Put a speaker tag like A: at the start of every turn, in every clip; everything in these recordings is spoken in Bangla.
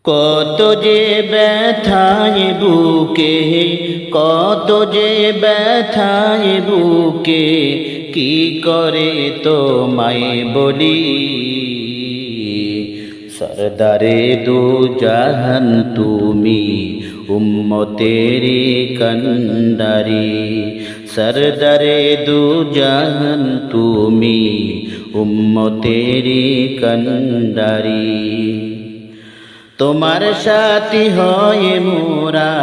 A: কত যে ব্যথায় বুকে, কত যে ব্যথায় বুকে, কি করে তোমায় বলি। সরদারে দু জাহান তুমি, উম্মতেরি কন্ডারি। সরদারে দু জাহান তুমি, উম্মতেরি কন্ডারি। তোমার সাথী হয়ে মোরা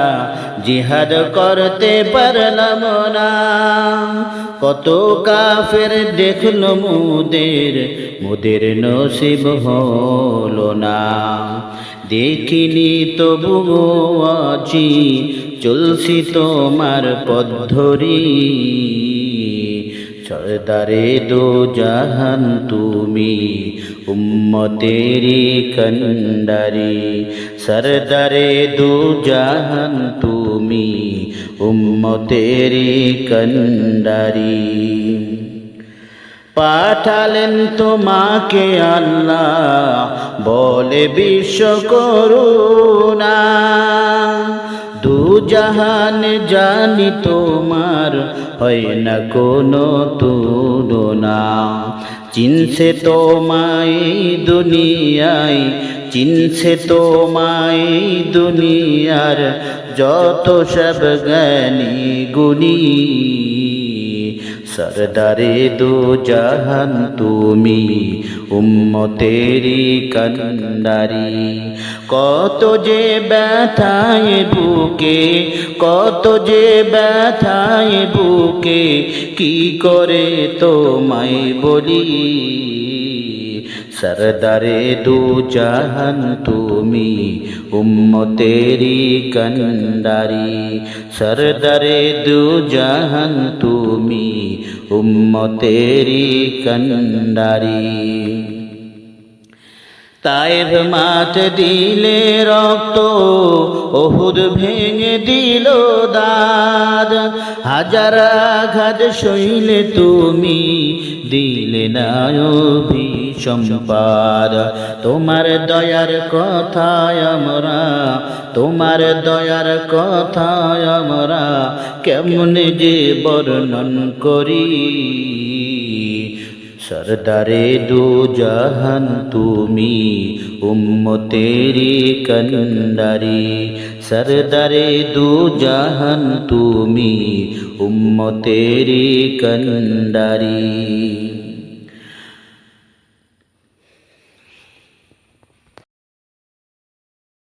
A: জিহাদ করতে পারলাম না। কত কাফের দেখল মোদের নসিব হলো না। দেখিনি তবুও আছি, চলছি তোমার পথ ধরি। সরদারে দো জাহান তুমি, উম্মতেরি কন্ডারি। সরদারে দো জাহান তুমি, উম্মতেরি কন্ডারি। পাঠালেন তোমাকে আল্লাহ বলে বিশ্ব করুণা। দু জাহান জানি তোমার হয় না কোনো তুলনা। চিনছে তোমায় দুনিয়ায়, চিনছে তোমায় দুনিয়ার যত সব জ্ঞানী গুণী। সরদারে দু জাহান তুমি, উম্মতেরি কন্ডারি। কত যে ব্যথায় বুকে, কত যে ব্যথায় বুকে, কি করে তোমায় বলি। সরদারে দু জাহান তুমি, উম্মতেরি কন্ডারি। সরদারে দু জাহান তুমি, উম্মতেরি কন্ডারি। তায়েফ মাঠ দিলে রক্ত, ওহুদ ভেঙে দিল দাঁত। হাজার আঘাত সইলে তুমি, দিলে না অভিসম্পাদ। তোমার দয়ার কথায় আমরা, তোমার দয়ার কথায় আমরা কেমনে যে বর্ণন করি। সরদারে দু জাহান তুমি, উম্মতেরি কন্ডারি। সরদারে দু জাহান তুমি, উম্মতেরি কন্ডারি।